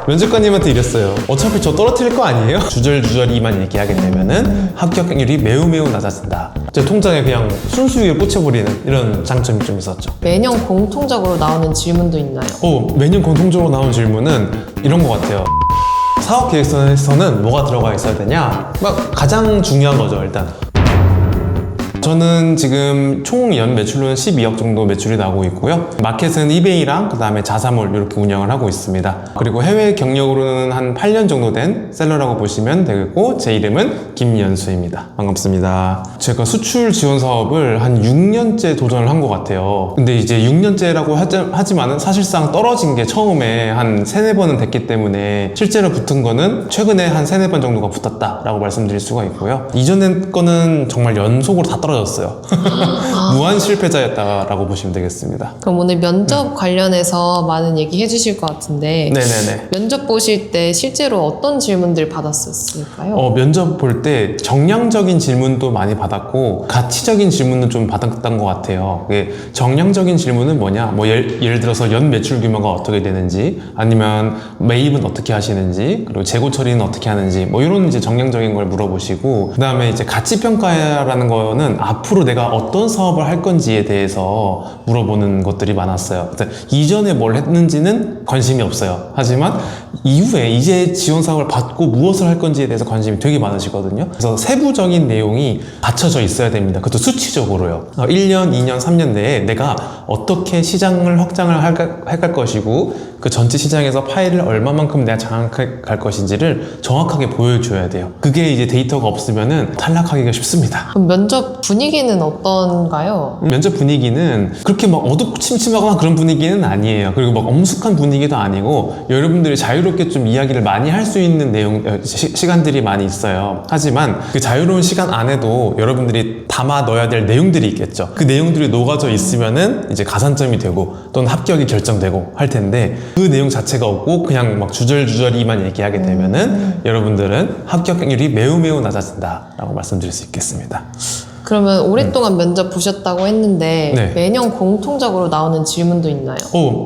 면접관님한테 이랬어요. 어차피 저 떨어뜨릴 거 아니에요? 주저리만 얘기하게 되면은 합격률이 매우 낮아진다. 제 통장에 그냥 순수하게 꽂혀버리는 이런 장점이 좀 있었죠. 매년 공통적으로 나오는 질문도 있나요? 매년 공통적으로 나오는 질문은 이런 것 같아요. 사업 계획서에서는 뭐가 들어가 있어야 되냐? 가장 중요한 거죠, 일단. 저는 지금 총 연 매출로는 12억 정도 매출이 나오고 있고요. 마켓은 이베이랑 그 다음에 자사몰 이렇게 운영을 하고 있습니다. 그리고 해외 경력으로는 한 8년 정도 된 셀러라고 보시면 되겠고, 제 이름은 김연수입니다. 반갑습니다. 제가 수출 지원 사업을 한 6년째 도전을 한 것 같아요. 근데 이제 6년째라고 하지만은 사실상 떨어진 게 처음에 한 3-4번은 됐기 때문에 실제로 붙은 거는 최근에 한 3-4번 정도가 붙었다라고 말씀드릴 수가 있고요. 이전에 거는 정말 연속으로 다 떨어졌어요. 무한 실패자였다라고 보시면 되겠습니다. 그럼 오늘 면접 관련해서 많은 얘기 해주실 것 같은데 네네네. 면접 보실 때 실제로 어떤 질문들 받았었을까요? 면접 볼 때 정량적인 질문도 많이 받았고 가치적인 질문은 좀 받았던 것 같아요. 정량적인 질문은 뭐냐? 예를 들어서 연 매출 규모가 어떻게 되는지, 아니면 매입은 어떻게 하시는지, 그리고 재고 처리는 어떻게 하는지, 이런 이제 정량적인 걸 물어보시고, 그 다음에 이제 가치 평가라는 거는 앞으로 내가 어떤 사업을 할 건지에 대해서 물어보는 것들이 많았어요. 이전에 뭘 했는지는 관심이 없어요. 하지만 이후에 이제 지원 사업을 받고 무엇을 할 건지에 대해서 관심이 되게 많으시거든요. 그래서 세부적인 내용이 갖춰져 있어야 됩니다. 그것도 수치적으로요. 1년, 2년, 3년 내에 내가 어떻게 시장을 확장을 할 것이고, 그 전체 시장에서 파일을 얼마만큼 내가 장악할 것인지를 정확하게 보여줘야 돼요. 그게 이제 데이터가 없으면은 탈락하기가 쉽습니다. 그럼 면접 분위기는 어떤가요? 면접 분위기는 그렇게 어두침침하거나 그런 분위기는 아니에요. 그리고 엄숙한 분위기도 아니고, 여러분들이 자유롭게 좀 이야기를 많이 할 수 있는 시간들이 많이 있어요. 하지만 그 자유로운 시간 안에도 여러분들이 담아 넣어야 될 내용들이 있겠죠. 그 내용들이 녹아져 있으면은 이제 가산점이 되고 또는 합격이 결정되고 할 텐데, 그 내용 자체가 없고 그냥 주저리만 얘기하게 되면은 여러분들은 합격률이 매우 낮아진다라고 말씀드릴 수 있겠습니다. 그러면 오랫동안 면접 보셨다고 했는데 네. 매년 공통적으로 나오는 질문도 있나요?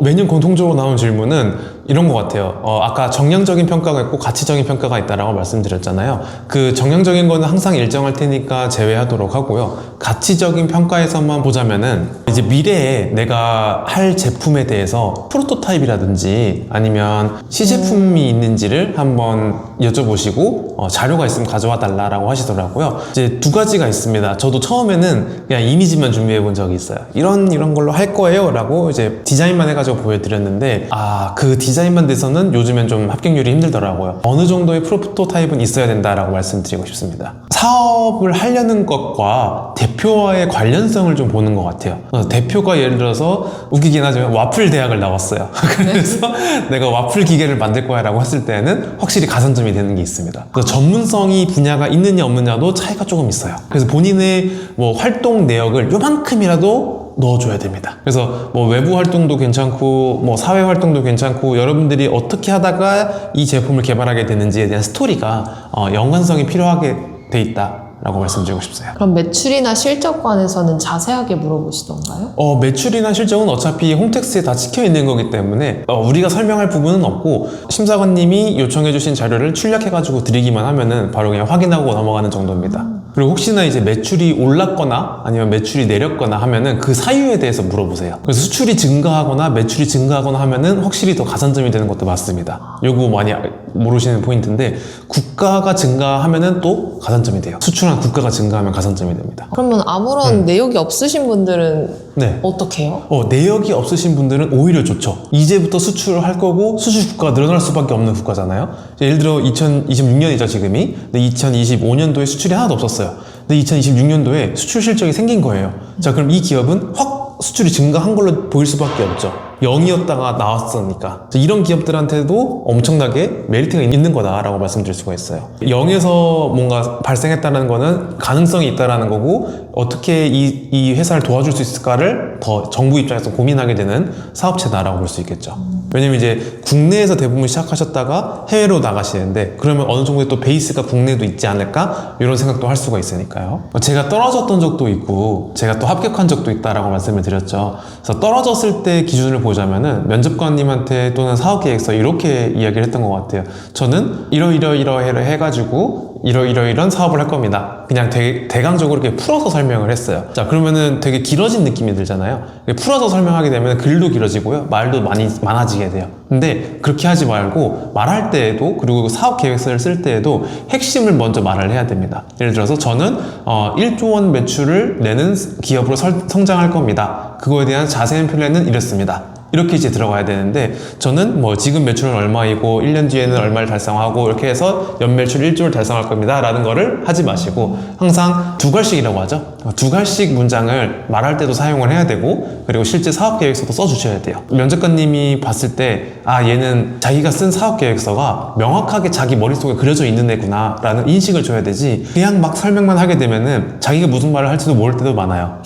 매년 공통적으로 나오는 질문은 이런 것 같아요. 아까 정량적인 평가가 있고 가치적인 평가가 있다라고 말씀드렸잖아요. 그 정량적인 거는 항상 일정할 테니까 제외하도록 하고요. 가치적인 평가에서만 보자면은 이제 미래에 내가 할 제품에 대해서 프로토타입이라든지 아니면 시제품이 있는지를 한번 여쭤보시고 자료가 있으면 가져와 달라고 하시더라고요. 이제 2가지가 있습니다. 저도 처음에는 그냥 이미지만 준비해 본 적이 있어요. 이런 걸로 할 거예요 라고 이제 디자인만 해가지고 보여드렸는데, 그 디자인만 돼서는 요즘엔 좀 합격률이 힘들더라고요. 어느 정도의 프로토타입은 있어야 된다라고 말씀드리고 싶습니다. 사업을 하려는 것과 대표와의 관련성을 좀 보는 것 같아요. 대표가 예를 들어서 웃기긴 하지만 와플 대학을 나왔어요. 그래서 내가 와플 기계를 만들 거야 라고 했을 때는 확실히 가산점이 되는 게 있습니다. 그래서 전문성이 분야가 있느냐 없느냐도 차이가 조금 있어요. 그래서 본인의 활동 내역을 요만큼이라도 넣어줘야 됩니다. 그래서 외부 활동도 괜찮고 사회 활동도 괜찮고, 여러분들이 어떻게 하다가 이 제품을 개발하게 되는지에 대한 스토리가 연관성이 필요하게 돼 있다 라고 말씀드리고 싶어요. 그럼 매출이나 실적관에서는 자세하게 물어보시던가요? 매출이나 실적은 어차피 홈택스에 다 찍혀 있는 거기 때문에 우리가 설명할 부분은 없고, 심사관님이 요청해 주신 자료를 출력해가지고 드리기만 하면은 바로 그냥 확인하고 넘어가는 정도입니다. 그리고 혹시나 이제 매출이 올랐거나 아니면 매출이 내렸거나 하면은 그 사유에 대해서 물어보세요. 그래서 수출이 증가하거나 매출이 증가하거나 하면은 확실히 더 가산점이 되는 것도 맞습니다. 요거 많이 모르시는 포인트인데, 국가가 증가하면은 또 가산점이 돼요. 수출한 국가가 증가하면 가산점이 됩니다. 그러면 아무런 내역이 없으신 분들은 어떻게 해요? 내역이 없으신 분들은 오히려 좋죠. 이제부터 수출을 할 거고 수출 국가가 늘어날 수밖에 없는 국가잖아요. 예를 들어 2026년이죠 지금이. 근데 2025년도에 수출이 하나도 없었어요. 근데 2026년도에 수출 실적이 생긴 거예요. 자, 그럼 이 기업은 확 수출이 증가한 걸로 보일 수밖에 없죠. 0이었다가 나왔으니까. 이런 기업들한테도 엄청나게 메리트가 있는 거다라고 말씀드릴 수가 있어요. 0에서 뭔가 발생했다는 거는 가능성이 있다라는 거고, 어떻게 이 회사를 도와줄 수 있을까를 더 정부 입장에서 고민하게 되는 사업체다라고 볼 수 있겠죠. 왜냐면 이제 국내에서 대부분 시작하셨다가 해외로 나가시는데, 그러면 어느 정도의 또 베이스가 국내도 있지 않을까? 이런 생각도 할 수가 있으니까요. 제가 떨어졌던 적도 있고 제가 또 합격한 적도 있다라고 말씀을 드렸죠. 그래서 떨어졌을 때 기준을 보자면은 면접관님한테 또는 사업계획서 이렇게 이야기를 했던 것 같아요. 저는 이러이러이러 해가지고 이런 사업을 할 겁니다. 그냥 되게 대강적으로 이렇게 풀어서 설명을 했어요. 자, 그러면은 되게 길어진 느낌이 들잖아요. 풀어서 설명하게 되면 글도 길어지고요. 말도 많아지게 돼요. 근데 그렇게 하지 말고 말할 때에도, 그리고 사업 계획서를 쓸 때에도 핵심을 먼저 말을 해야 됩니다. 예를 들어서 저는 1조 원 매출을 내는 기업으로 성장할 겁니다. 그거에 대한 자세한 플랜은 이렇습니다. 이렇게 이제 들어가야 되는데, 저는 뭐 지금 매출은 얼마이고 1년 뒤에는 얼마를 달성하고 이렇게 해서 연매출 1조를 달성할 겁니다 라는 거를 하지 마시고, 항상 두 갈씩이라고 하죠. 두 갈씩 문장을 말할 때도 사용을 해야 되고, 그리고 실제 사업계획서도 써주셔야 돼요. 면접관님이 봤을 때 얘는 자기가 쓴 사업계획서가 명확하게 자기 머릿속에 그려져 있는 애구나 라는 인식을 줘야 되지, 그냥 막 설명만 하게 되면은 자기가 무슨 말을 할지도 모를 때도 많아요.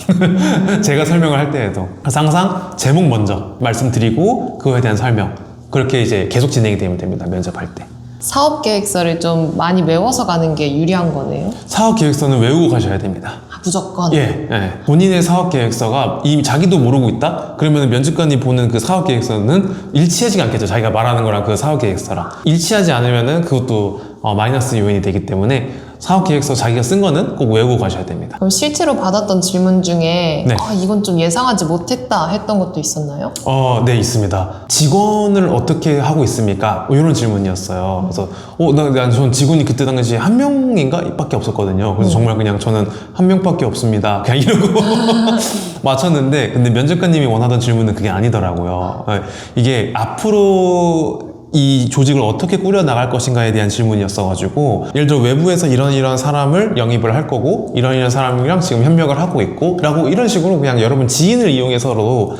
제가 설명을 할 때에도. 그래서 항상 제목 먼저 말씀드리고 그거에 대한 설명, 그렇게 이제 계속 진행이 되면 됩니다. 면접할 때. 사업 계획서를 좀 많이 외워서 가는 게 유리한 거네요. 사업 계획서는 외우고 가셔야 됩니다. 무조건. 예. 본인의 사업 계획서가 이미 자기도 모르고 있다? 그러면 면접관이 보는 그 사업 계획서는 일치하지 않겠죠. 자기가 말하는 거랑 그 사업 계획서랑 일치하지 않으면은 그것도 마이너스 요인이 되기 때문에 사업계획서 자기가 쓴 거는 꼭 외우고 가셔야 됩니다. 그럼 실제로 받았던 질문 중에 네. 이건 좀 예상하지 못했다 했던 것도 있었나요? 네, 있습니다. 직원을 어떻게 하고 있습니까? 이런 질문이었어요. 그래서 전 직원이 그때 당시에 한 명인가 밖에 없었거든요. 그래서 정말 그냥 저는 한 명밖에 없습니다. 그냥 이러고 맞췄는데, 근데 면접관님이 원하던 질문은 그게 아니더라고요. 이게 앞으로 이 조직을 어떻게 꾸려나갈 것인가에 대한 질문이었어가지고, 예를 들어 외부에서 이런 사람을 영입을 할 거고 이런 사람이랑 지금 협력을 하고 있고 라고, 이런 식으로 그냥 여러분 지인을 이용해서도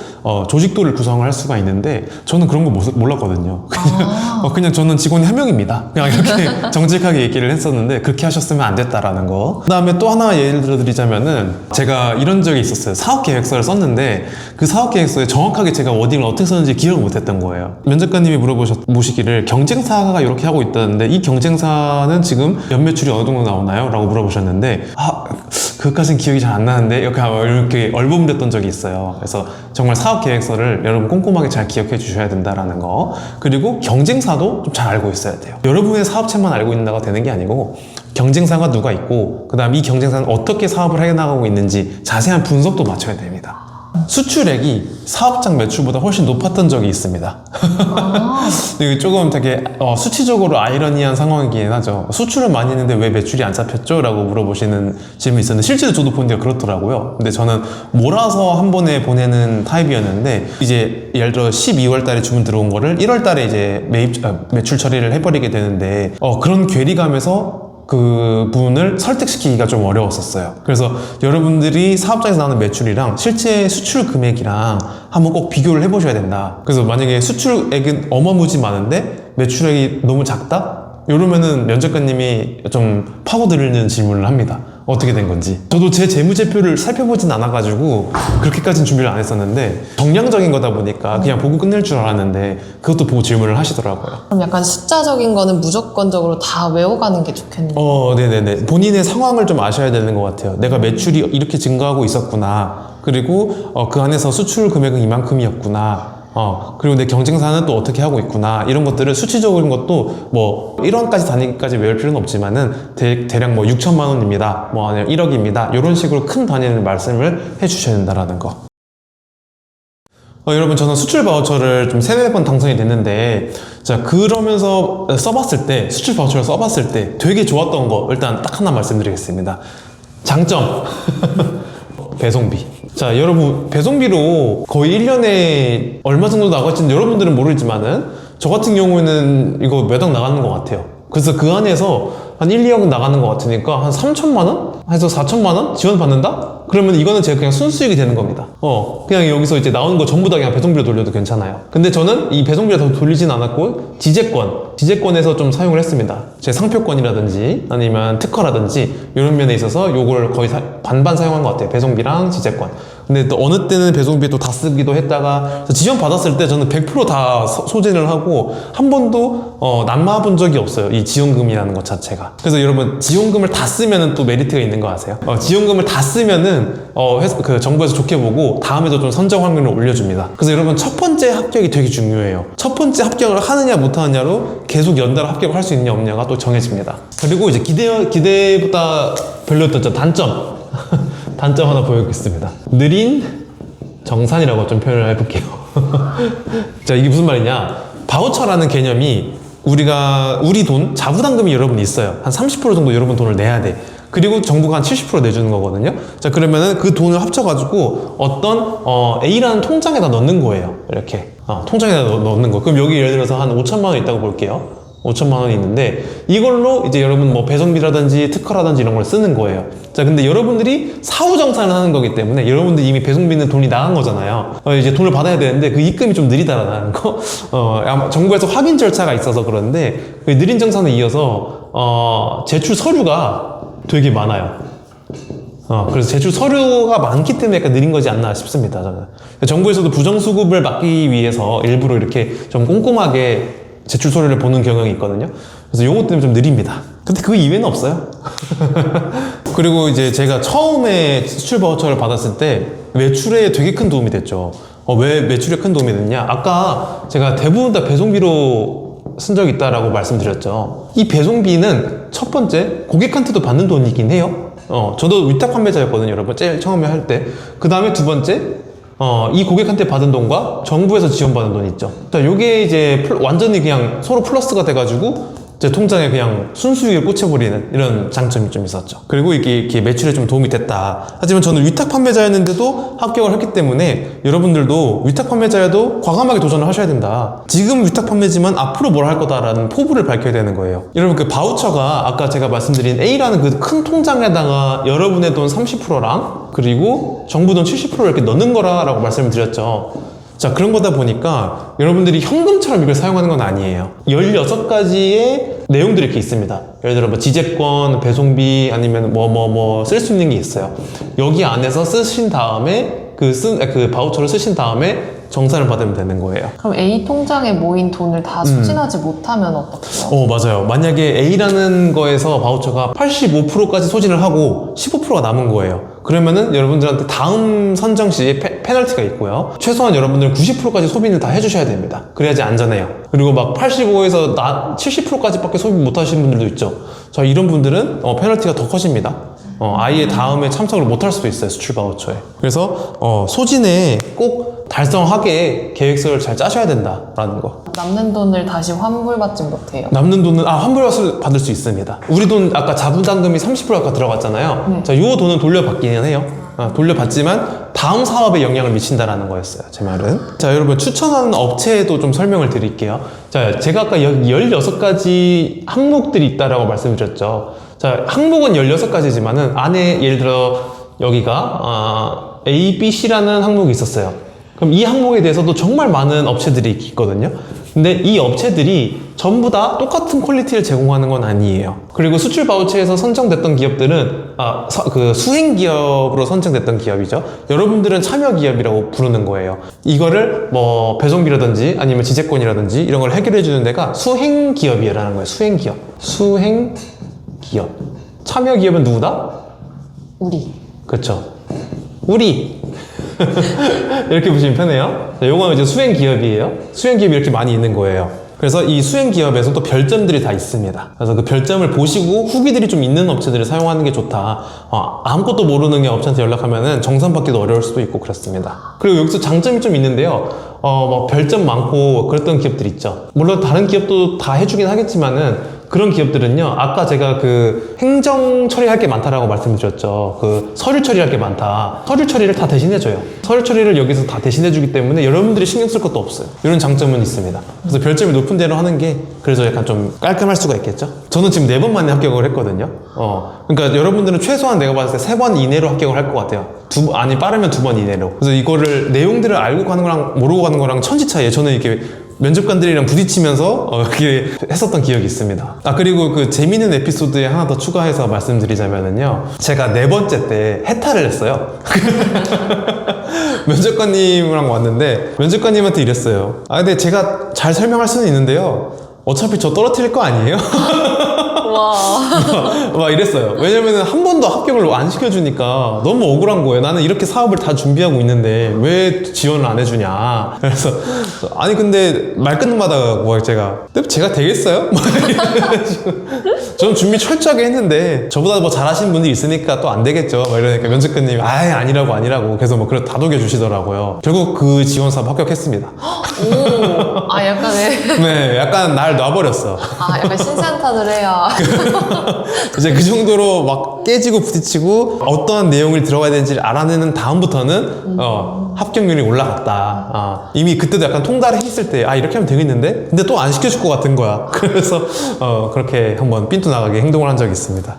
조직도를 구성을 할 수가 있는데, 저는 그런 거 몰랐거든요. 그냥 저는 직원이 한 명입니다. 그냥 이렇게 정직하게 얘기를 했었는데, 그렇게 하셨으면 안 됐다라는 거. 그 다음에 또 하나 예를 들어 드리자면은, 제가 이런 적이 있었어요. 사업계획서를 썼는데 그 사업계획서에 정확하게 제가 워딩을 어떻게 썼는지 기억을 못했던 거예요. 면접관님이 물어보시기를 경쟁사가 이렇게 하고 있다는데 이 경쟁사는 지금 연매출이 어느 정도 나오나요? 라고 물어보셨는데, 그것까지는 기억이 잘 안 나는데 이렇게 얼버무렸던 적이 있어요. 그래서 정말 사업 계획서를 여러분 꼼꼼하게 잘 기억해 주셔야 된다라는 거. 그리고 경쟁사도 좀 잘 알고 있어야 돼요. 여러분의 사업체만 알고 있는다가 되는 게 아니고, 경쟁사가 누가 있고, 그 다음 이 경쟁사는 어떻게 사업을 해나가고 있는지 자세한 분석도 맞춰야 됩니다. 수출액이 사업장 매출보다 훨씬 높았던 적이 있습니다. 이게 조금 되게 수치적으로 아이러니한 상황이긴 하죠. 수출은 많이 했는데 왜 매출이 안 잡혔죠? 라고 물어보시는 질문이 있었는데, 실제로 저도 보니까 그렇더라고요. 근데 저는 몰아서 한 번에 보내는 타입이었는데, 이제 예를 들어 12월 달에 주문 들어온 거를 1월 달에 이제 매출 처리를 해버리게 되는데, 그런 괴리감에서 그 부분을 설득시키기가 좀 어려웠었어요. 그래서 여러분들이 사업장에서 나오는 매출이랑 실제 수출 금액이랑 한번 꼭 비교를 해보셔야 된다. 그래서 만약에 수출액은 어마무지 많은데 매출액이 너무 작다? 이러면은 면접관님이 좀 파고드는 질문을 합니다. 어떻게 된 건지. 저도 제 재무제표를 살펴보진 않아가지고 그렇게까지는 준비를 안 했었는데, 정량적인 거다 보니까 그냥 보고 끝낼 줄 알았는데 그것도 보고 질문을 하시더라고요. 그럼 약간 숫자적인 거는 무조건적으로 다 외워가는 게 좋겠네요. 네네네. 본인의 상황을 좀 아셔야 되는 것 같아요. 내가 매출이 이렇게 증가하고 있었구나. 그리고 그 안에서 수출 금액은 이만큼이었구나. 그리고 내 경쟁사는 또 어떻게 하고 있구나. 이런 것들을 수치적인 것도 뭐 1원까지 단위까지 외울 필요는 없지만은 대략 뭐 6천만 원입니다. 뭐 아니면 1억입니다. 이런 식으로 큰 단위를 말씀을 해 주셔야 된다라는 거. 여러분, 저는 수출 바우처를 좀 3-4번 당선이 됐는데, 자, 그러면서 써봤을 때, 수출 바우처를 써봤을 때 되게 좋았던 거 일단 딱 하나 말씀드리겠습니다. 장점. 배송비. 자, 여러분, 배송비로 거의 1년에 얼마 정도 나갈지는 여러분들은 모르지만은, 저 같은 경우에는 이거 몇 억 나가는 것 같아요. 그래서 그 안에서 한 1, 2억 나가는 것 같으니까 한 3천만 원? 해서 4천만 원 지원받는다? 그러면 이거는 제가 그냥 순수익이 되는 겁니다. 그냥 여기서 이제 나오는 거 전부 다 그냥 배송비로 돌려도 괜찮아요. 근데 저는 이 배송비를 더 돌리진 않았고, 지재권에서 좀 사용을 했습니다. 제 상표권이라든지 아니면 특허라든지 이런 면에 있어서 요걸 거의 반반 사용한 것 같아요. 배송비랑 지재권. 근데 또 어느 때는 배송비 또 다 쓰기도 했다가, 지원 받았을 때 저는 100% 다 소진을 하고 한 번도 난마본 적이 없어요. 이 지원금이라는 것 자체가. 그래서 여러분, 지원금을 다 쓰면은 또 메리트가 있는 거 아세요? 지원금을 다 쓰면은 때는 그 정부에서 좋게 보고 다음에도 좀 선정 확률을 올려줍니다. 그래서 여러분 첫 번째 합격이 되게 중요해요. 첫 번째 합격을 하느냐 못하느냐로 계속 연달아 합격을 할 수 있느냐 없느냐가 또 정해집니다. 그리고 이제 기대보다 별로였던 점, 단점 단점 하나 보여드리겠습니다. 느린 정산이라고 좀 표현을 해볼게요. 자, 이게 무슨 말이냐, 바우처라는 개념이 우리 돈, 자부담금이 여러분 있어요. 한 30% 정도 여러분 돈을 내야 돼. 그리고 정부가 한 70% 내주는 거거든요. 자, 그러면은 그 돈을 합쳐가지고 어떤 A라는 통장에다 넣는 거예요. 이렇게 통장에다 넣는 거. 그럼 여기 예를 들어서 한 5천만 원 있다고 볼게요. 5천만 원이 있는데 이걸로 이제 여러분 뭐 배송비라든지 특허라든지 이런 걸 쓰는 거예요. 자, 근데 여러분들이 사후정산을 하는 거기 때문에 여러분들이 이미 배송비는 돈이 나간 거잖아요. 이제 돈을 받아야 되는데 그 입금이 좀 느리다라는 거. 아마 정부에서 확인 절차가 있어서 그런데 그 느린 정산에 이어서 제출 서류가 되게 많아요. 그래서 제출 서류가 많기 때문에 약간 느린 거지 않나 싶습니다, 저는. 정부에서도 부정수급을 막기 위해서 일부러 이렇게 좀 꼼꼼하게 제출 서류를 보는 경향이 있거든요. 그래서 요것 때문에 좀 느립니다. 근데 그 이외는 없어요. 그리고 이제 제가 처음에 수출 바우처를 받았을 때 매출에 되게 큰 도움이 됐죠. 왜 매출에 큰 도움이 됐냐? 아까 제가 대부분 다 배송비로 쓴 적이 있다라고 말씀드렸죠. 이 배송비는 첫 번째 고객한테도 받는 돈이긴 해요. 저도 위탁 판매자였거든요, 여러분. 제일 처음에 할 때. 그 다음에 두 번째, 이 고객한테 받은 돈과 정부에서 지원받은 돈이 있죠. 자, 요게 이제 완전히 그냥 서로 플러스가 돼가지고 제 통장에 그냥 순수익을 꽂혀버리는 이런 장점이 좀 있었죠. 그리고 이게 매출에 좀 도움이 됐다. 하지만 저는 위탁 판매자였는데도 합격을 했기 때문에 여러분들도 위탁 판매자여도 과감하게 도전을 하셔야 된다. 지금 위탁 판매지만 앞으로 뭘 할 거다라는 포부를 밝혀야 되는 거예요. 여러분, 그 바우처가 아까 제가 말씀드린 A라는 그 큰 통장에다가 여러분의 돈 30%랑 그리고 정부 돈 70% 이렇게 넣는 거라고 말씀을 드렸죠. 자, 그런 거다 보니까 여러분들이 현금처럼 이걸 사용하는 건 아니에요. 16가지의 내용들이 이렇게 있습니다. 예를 들어 뭐 지재권, 배송비, 아니면 쓸 수 있는 게 있어요. 여기 안에서 쓰신 다음에 그 바우처를 쓰신 다음에 정산을 받으면 되는 거예요. 그럼 A 통장에 모인 돈을 다 소진하지 못하면 어떡해요? 맞아요. 만약에 A라는 거에서 바우처가 85%까지 소진을 하고 15%가 남은 거예요. 그러면은 여러분들한테 다음 선정 시에 페널티가 있고요. 최소한 여러분들은 90%까지 소비를 다 해주셔야 됩니다. 그래야지 안전해요. 그리고 막 85에서 70%까지 밖에 소비 못 하시는 분들도 있죠. 자, 이런 분들은 페널티가 더 커집니다. 아예 다음에 참석을 못 할 수도 있어요, 수출 바우처에. 그래서 소진에 꼭 달성하게 계획서를 잘 짜셔야 된다라는 거. 남는 돈을 다시 환불받지 못해요. 남는 돈은 환불받을 수 있습니다. 우리 돈 아까 자부담금이 30% 아까 들어갔잖아요. 네. 자, 요 돈은 돌려받기는 해요. 돌려받지만 다음 사업에 영향을 미친다라는 거였어요, 제 말은. 자, 여러분, 추천하는 업체도 좀 설명을 드릴게요. 자, 제가 아까 16가지 항목들이 있다라고 말씀드렸죠. 자, 항목은 16가지지만은 안에 예를 들어 여기가 A, B, C라는 항목이 있었어요. 그럼 이 항목에 대해서도 정말 많은 업체들이 있거든요. 근데 이 업체들이 전부 다 똑같은 퀄리티를 제공하는 건 아니에요. 그리고 수출 바우처에서 선정됐던 기업들은 그 수행 기업으로 선정됐던 기업이죠. 여러분들은 참여 기업이라고 부르는 거예요. 이거를 뭐 배송비라든지 아니면 지재권이라든지 이런 걸 해결해 주는 데가 수행 기업이라는 거예요. 수행 기업. 수행 기업. 참여 기업은 누구다? 우리. 그렇죠. 우리. 이렇게 보시면 편해요. 자, 요거는 이제 수행 기업이에요. 수행 기업이 이렇게 많이 있는 거예요. 그래서 이 수행 기업에서 또 별점들이 다 있습니다. 그래서 그 별점을 보시고 후기들이 좀 있는 업체들을 사용하는 게 좋다. 아무것도 모르는 게 업체한테 연락하면은 정산받기도 어려울 수도 있고 그렇습니다. 그리고 여기서 장점이 좀 있는데요. 뭐 별점 많고 그랬던 기업들 있죠. 물론 다른 기업도 다 해주긴 하겠지만은 그런 기업들은요, 아까 제가 그 행정 처리할 게 많다라고 말씀드렸죠. 그 서류 처리할 게 많다. 서류 처리를 다 대신해줘요. 서류 처리를 여기서 다 대신해주기 때문에 여러분들이 신경 쓸 것도 없어요. 이런 장점은 있습니다. 그래서 별점이 높은 대로 하는 게 그래서 약간 좀 깔끔할 수가 있겠죠. 저는 지금 4번 만에 합격을 했거든요. 그러니까 여러분들은 최소한 내가 봤을 때 3번 이내로 합격을 할 것 같아요. 빠르면 2번 이내로. 그래서 이거를 내용들을 알고 가는 거랑 모르고 가는 거랑 천지 차이에요. 저는 이렇게 면접관들이랑 부딪히면서 이렇게 했었던 기억이 있습니다. 그리고 그 재미있는 에피소드에 하나 더 추가해서 말씀드리자면은요, 제가 4번째 때 해탈을 했어요. 면접관님이랑 왔는데 면접관님한테 이랬어요. 근데 제가 잘 설명할 수는 있는데요, 어차피 저 떨어뜨릴 거 아니에요? 막 이랬어요. 왜냐면은 한 번도 합격을 안 시켜주니까 너무 억울한 거예요. 나는 이렇게 사업을 다 준비하고 있는데 왜 지원을 안 해주냐. 그래서 아니 근데 말끝마다 뭐 제가 되겠어요? 막 이래가지고 저는 준비 철저하게 했는데 저보다 뭐 잘하시는 분들이 있으니까 또 안 되겠죠. 막 이러니까 면접관님이 아예 아니라고 그래서 뭐 그래 다독여 주시더라고요. 결국 그 지원 사업 합격했습니다. 오, 약간의. 네, 약간 날 놔버렸어. 약간 신세한탄을 해야. 이제 그 정도로 막 깨지고 부딪히고 어떠한 내용을 들어가야 되는지를 알아내는 다음부터는 합격률이 올라갔다. 이미 그때도 약간 통달을 했을 때 이렇게 하면 되겠는데? 근데 또 안 시켜줄 것 같은 거야. 그래서 그렇게 한번 삔또 나가게 행동을 한 적이 있습니다.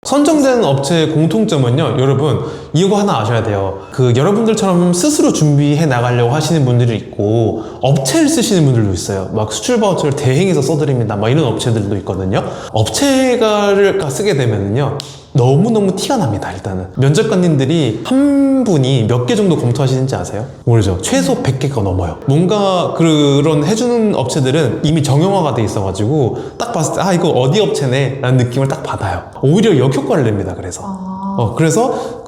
선정되는 업체의 공통점은요, 여러분, 이거 하나 아셔야 돼요. 여러분들처럼 스스로 준비해 나가려고 하시는 분들이 있고, 업체를 쓰시는 분들도 있어요. 막 수출 바우처를 대행해서 써드립니다. 막 이런 업체들도 있거든요. 업체를 쓰게 되면은요, 너무너무 티가 납니다, 일단은. 면접관님들이 한 분이 몇 개 정도 검토하시는지 아세요? 모르죠? 최소 100개가 넘어요. 뭔가 그런 해주는 업체들은 이미 정형화가 돼 있어가지고 딱 봤을 때 이거 어디 업체네? 라는 느낌을 딱 받아요. 오히려 역효과를 냅니다, 그래서. 그래서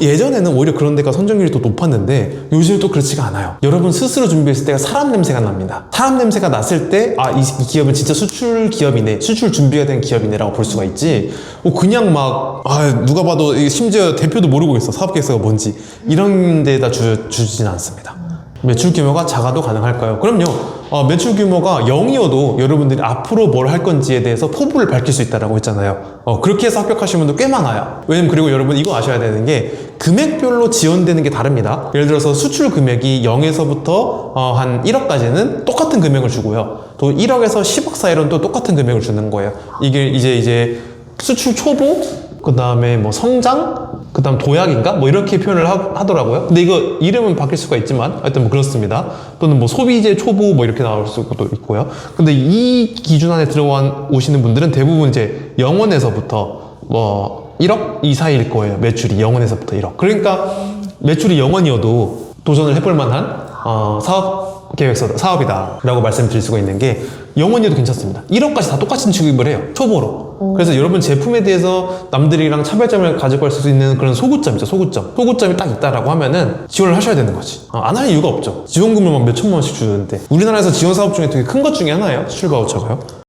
예전에는 오히려 그런 데가 선정률이 더 높았는데 요즘은 또 그렇지가 않아요. 여러분 스스로 준비했을 때가 사람 냄새가 납니다. 사람 냄새가 났을 때 이 기업은 진짜 수출 기업이네, 수출 준비가 된 기업이네 라고 볼 수가 있지, 그냥 막 누가 봐도 심지어 대표도 모르고 있어, 사업 계획서가 뭔지, 이런 데다 주진 않습니다. 매출 규모가 작아도 가능할까요? 그럼요. 매출 규모가 0이어도 여러분들이 앞으로 뭘 할 건지에 대해서 포부를 밝힐 수 있다라고 했잖아요. 그렇게 해서 합격하신 분도 꽤 많아요. 왜냐면 그리고 여러분 이거 아셔야 되는 게 금액별로 지원되는 게 다릅니다. 예를 들어서 수출 금액이 0에서부터 한 1억까지는 똑같은 금액을 주고요. 또 1억에서 10억 사이로는 또 똑같은 금액을 주는 거예요. 이게 이제 수출 초보, 그 다음에 뭐 성장, 그 다음 도약인가? 뭐 이렇게 표현을 하더라고요. 근데 이거 이름은 바뀔 수가 있지만 하여튼 뭐 그렇습니다. 또는 뭐 소비재 초보 뭐 이렇게 나올 수도 있고요. 근데 이 기준 안에 오시는 분들은 대부분 이제 0원에서부터 뭐 1억 이 사이일 거예요. 매출이 0원에서부터 1억. 그러니까 매출이 0원이어도 도전을 해볼 만한 사업이다 라고 말씀드릴 수가 있는 게 0원이어도 괜찮습니다. 1억까지 다 똑같은 취급을 해요, 초보로. 그래서 여러분 제품에 대해서 남들이랑 차별점을 가지고 갈 수 있는 그런 소구점이죠, 소구점이 딱 있다라고 하면은 지원을 하셔야 되는 거지. 안 할 이유가 없죠. 지원금을 막 몇 천만 원씩 주는데, 우리나라에서 지원 사업 중에 되게 큰 것 중에 하나예요, 수출 바우처가요.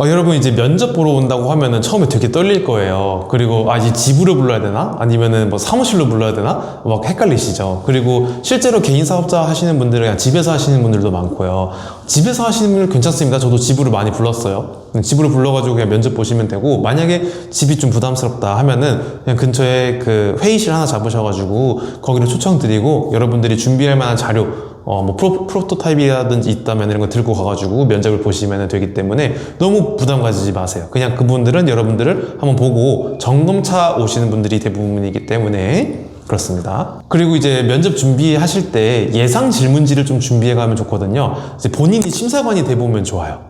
여러분 이제 면접 보러 온다고 하면은 처음에 되게 떨릴 거예요. 그리고 이 집으로 불러야 되나? 아니면은 뭐 사무실로 불러야 되나? 막 헷갈리시죠. 그리고 실제로 개인 사업자 하시는 분들은 그냥 집에서 하시는 분들도 많고요. 집에서 하시는 분들 괜찮습니다. 저도 집으로 많이 불렀어요. 집으로 불러가지고 그냥 면접 보시면 되고, 만약에 집이 좀 부담스럽다 하면은 그냥 근처에 회의실 하나 잡으셔가지고 거기로 초청드리고 여러분들이 준비할 만한 자료, 뭐 프로토타입이라든지 있다면 이런 거 들고 가가지고 면접을 보시면 되기 때문에 너무 부담 가지지 마세요. 그냥 그분들은 여러분들을 한번 보고 점검차 오시는 분들이 대부분이기 때문에 그렇습니다. 그리고 이제 면접 준비하실 때 예상 질문지를 좀 준비해 가면 좋거든요. 이제 본인이 심사관이 돼 보면 좋아요.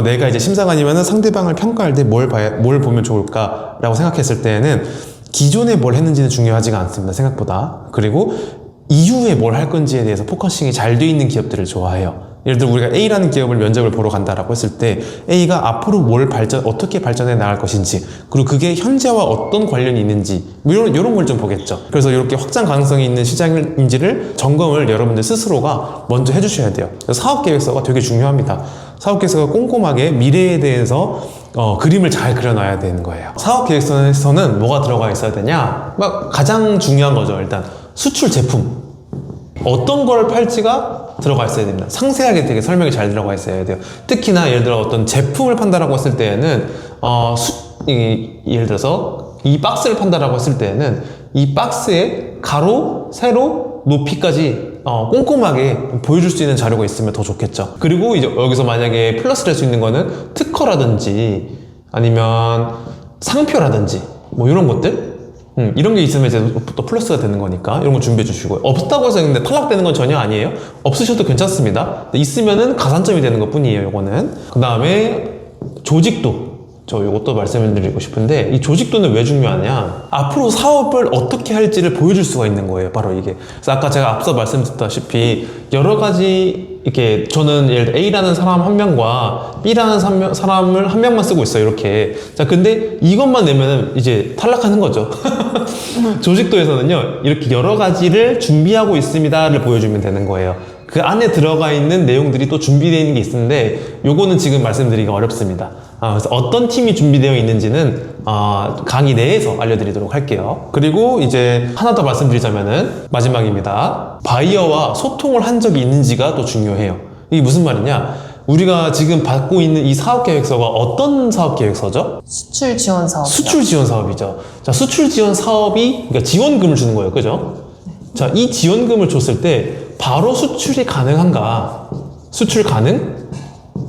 내가 이제 심사관이면은 상대방을 평가할 때 뭘 보면 좋을까라고 생각했을 때는 기존에 뭘 했는지는 중요하지가 않습니다, 생각보다. 그리고 이후에 뭘 할 건지에 대해서 포커싱이 잘 돼 있는 기업들을 좋아해요. 예를 들어 우리가 A라는 기업을 면접을 보러 간다라고 했을 때 A가 앞으로 어떻게 발전해 나갈 것인지, 그리고 그게 현재와 어떤 관련이 있는지 뭐 이런 걸 좀 보겠죠. 그래서 이렇게 확장 가능성이 있는 시장인지를 점검을 여러분들 스스로가 먼저 해주셔야 돼요. 사업계획서가 되게 중요합니다. 사업계획서가 꼼꼼하게 미래에 대해서 그림을 잘 그려놔야 되는 거예요. 사업계획서에서는 뭐가 들어가 있어야 되냐? 가장 중요한 거죠. 일단 수출 제품, 어떤 걸 팔지가 들어가 있어야 됩니다. 상세하게 되게 설명이 잘 들어가 있어야 돼요. 특히나 예를 들어 어떤 제품을 판다라고 했을 때에는 예를 들어서 이 박스를 판다라고 했을 때에는 이 박스에 가로, 세로, 높이까지 꼼꼼하게 보여줄 수 있는 자료가 있으면 더 좋겠죠. 그리고 이제 여기서 만약에 플러스를 할 수 있는 거는 특허라든지 아니면 상표라든지 뭐 이런 것들, 이런 게 있으면 이제 또 플러스가 되는 거니까 이런 거 준비해 주시고요. 없다고 해서 근데 탈락되는 건 전혀 아니에요. 없으셔도 괜찮습니다. 있으면은 가산점이 되는 것 뿐이에요, 이거는. 그 다음에 조직도 저 이것도 말씀을 드리고 싶은데, 이 조직도는 왜 중요하냐? 앞으로 사업을 어떻게 할지를 보여줄 수가 있는 거예요. 바로 이게. 그래서 아까 제가 앞서 말씀드렸다시피 여러 가지 이렇게 저는 예를 들어 A라는 사람 한 명과 B라는 사람을 한 명만 쓰고 있어요. 이렇게. 자, 근데 이것만 내면은 이제 탈락하는 거죠. 조직도에서는요, 이렇게 여러 가지를 준비하고 있습니다를 보여주면 되는 거예요. 그 안에 들어가 있는 내용들이 또 준비되어 있는 게 있는데 요거는 지금 말씀드리기가 어렵습니다. 그래서 어떤 팀이 준비되어 있는지는 강의 내에서 알려드리도록 할게요. 그리고 이제 하나 더 말씀드리자면은 마지막입니다. 바이어와 소통을 한 적이 있는지가 또 중요해요. 이게 무슨 말이냐? 우리가 지금 받고 있는 이 사업계획서가 어떤 사업계획서죠? 수출 지원 사업. 수출 지원 사업이죠. 자, 수출 지원 사업이 그러니까 지원금을 주는 거예요. 그죠? 자, 이 지원금을 줬을 때 바로 수출이 가능한가? 수출 가능?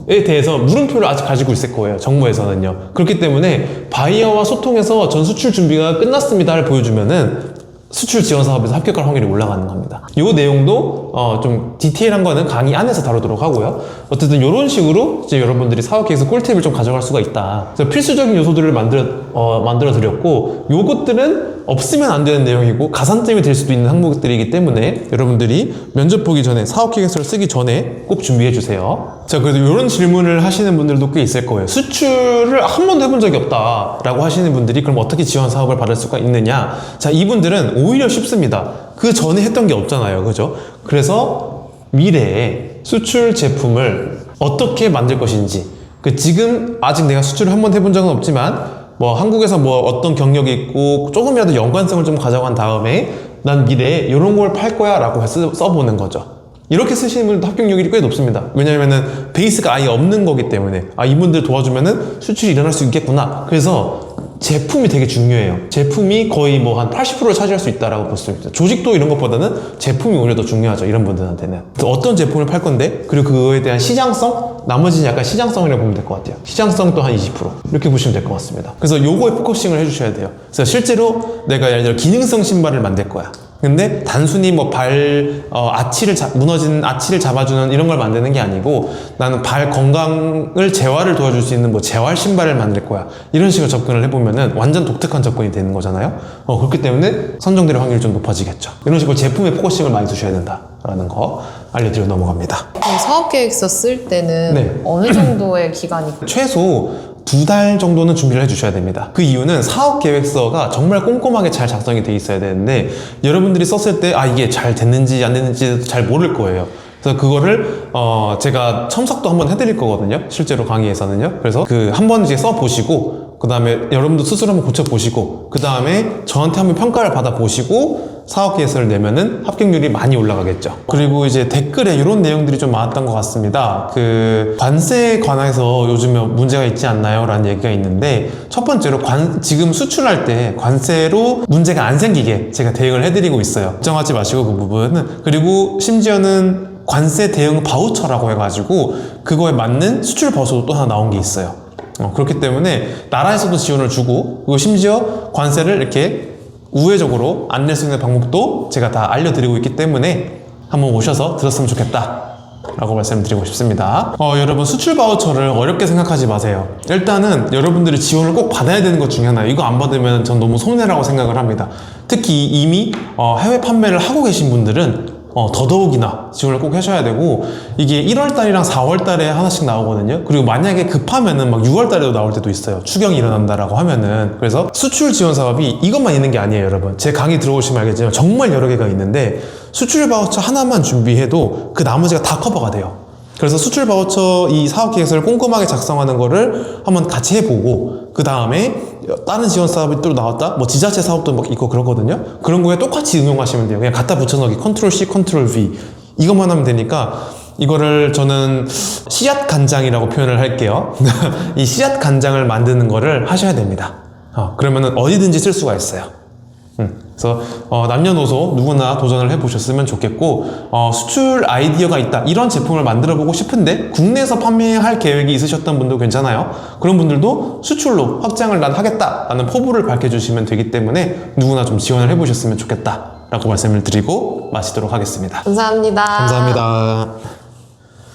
에 대해서 물음표를 아직 가지고 있을 거예요. 정부에서는요. 그렇기 때문에 바이어와 소통해서 전 수출 준비가 끝났습니다를 보여주면은 수출 지원 사업에서 합격할 확률이 올라가는 겁니다. 이 내용도 좀 디테일한 거는 강의 안에서 다루도록 하고요. 어쨌든 이런 식으로 이제 여러분들이 사업 계획에서 꿀팁을 좀 가져갈 수가 있다. 그래서 필수적인 요소들을 만들어 드렸고, 요것들은 없으면 안 되는 내용이고 가산점이 될 수도 있는 항목들이기 때문에 여러분들이 면접 보기 전에 사업 계획서를 쓰기 전에 꼭 준비해 주세요. 자, 그래도 이런 질문을 하시는 분들도 꽤 있을 거예요. 수출을 한 번도 해본 적이 없다라고 하시는 분들이 그럼 어떻게 지원 사업을 받을 수가 있느냐? 자, 이분들은 오히려 쉽습니다. 그 전에 했던 게 없잖아요. 그죠? 그래서 미래에 수출 제품을 어떻게 만들 것인지, 지금 아직 내가 수출을 한 번 해본 적은 없지만 뭐 한국에서 뭐 어떤 경력이 있고 조금이라도 연관성을 좀 가져간 다음에 난 미래에 이런 걸 팔 거야 라고 써보는 거죠. 이렇게 쓰시는 분들도 합격률이 꽤 높습니다. 왜냐면은 베이스가 아예 없는 거기 때문에 이분들 도와주면은 수출이 일어날 수 있겠구나. 그래서 제품이 되게 중요해요. 제품이 거의 뭐 한 80%를 차지할 수 있다라고 볼 수 있습니다. 조직도 이런 것보다는 제품이 오히려 더 중요하죠. 이런 분들한테는. 어떤 제품을 팔 건데, 그리고 그거에 대한 시장성? 나머지는 약간 시장성이라고 보면 될 것 같아요. 시장성 또 한 20%. 이렇게 보시면 될 것 같습니다. 그래서 요거에 포커싱을 해주셔야 돼요. 그래서 실제로 내가 예를 들어 기능성 신발을 만들 거야. 근데 단순히 뭐 무너진 아치를 잡아주는 이런 걸 만드는 게 아니고 나는 발 건강을 재활을 도와줄 수 있는 뭐 재활 신발을 만들 거야. 이런 식으로 접근을 해보면은 완전 독특한 접근이 되는 거잖아요. 그렇기 때문에 선정될 확률이 좀 높아지겠죠. 이런 식으로 제품에 포커싱을 많이 두셔야 된다라는 거 알려드리고 넘어갑니다. 사업 계획서 쓸 때는 네. 어느 정도의 기간이 최소 2달 정도는 준비를 해주셔야 됩니다. 그 이유는 사업 계획서가 정말 꼼꼼하게 잘 작성이 돼 있어야 되는데 여러분들이 썼을 때 이게 잘 됐는지 안 됐는지 잘 모를 거예요. 그래서 그거를 제가 첨삭도 한번 해드릴 거거든요. 실제로 강의에서는요. 그래서 한번 이제 써보시고 그 다음에 여러분도 스스로 한번 고쳐보시고 그 다음에 저한테 한번 평가를 받아보시고 사업 계획서를 내면은 합격률이 많이 올라가겠죠. 그리고 이제 댓글에 이런 내용들이 좀 많았던 것 같습니다. 관세에 관해서 요즘에 문제가 있지 않나요? 라는 얘기가 있는데, 첫 번째로 지금 수출할 때 관세로 문제가 안 생기게 제가 대응을 해드리고 있어요. 걱정하지 마시고 그 부분은. 그리고 심지어는 관세 대응 바우처라고 해가지고 그거에 맞는 수출 바우처도 또 하나 나온 게 있어요. 그렇기 때문에 나라에서도 지원을 주고, 그리고 심지어 관세를 이렇게 우회적으로 안 낼 수 있는 방법도 제가 다 알려드리고 있기 때문에 한번 오셔서 들었으면 좋겠다 라고 말씀드리고 싶습니다. 여러분, 수출 바우처를 어렵게 생각하지 마세요. 일단은 여러분들이 지원을 꼭 받아야 되는 것 중에 하나, 이거 안 받으면 전 너무 손해라고 생각을 합니다. 특히 이미 해외 판매를 하고 계신 분들은 더더욱이나 지원을 꼭 하셔야 되고, 이게 1월달이랑 4월달에 하나씩 나오거든요. 그리고 만약에 급하면은 막 6월달에도 나올 때도 있어요. 추경이 일어난다라고 하면은. 그래서 수출 지원 사업이 이것만 있는 게 아니에요, 여러분. 제 강의 들어오시면 알겠지만 정말 여러 개가 있는데 수출 바우처 하나만 준비해도 그 나머지가 다 커버가 돼요. 그래서 수출 바우처 이 사업 계획서를 꼼꼼하게 작성하는 거를 한번 같이 해보고, 그 다음에 다른 지원 사업이 또 나왔다? 뭐 지자체 사업도 막 있고 그러거든요? 그런 거에 똑같이 응용하시면 돼요. 그냥 갖다 붙여넣기, 컨트롤 C, 컨트롤 V. 이것만 하면 되니까, 이거를 저는 씨앗 간장이라고 표현을 할게요. 이 씨앗 간장을 만드는 거를 하셔야 됩니다. 그러면은 어디든지 쓸 수가 있어요. 그래서 남녀노소 누구나 도전을 해보셨으면 좋겠고, 수출 아이디어가 있다, 이런 제품을 만들어 보고 싶은데 국내에서 판매할 계획이 있으셨던 분도 괜찮아요. 그런 분들도 수출로 확장을 난 하겠다 라는 포부를 밝혀주시면 되기 때문에 누구나 좀 지원을 해보셨으면 좋겠다 라고 말씀을 드리고 마치도록 하겠습니다. 감사합니다. 감사합니다.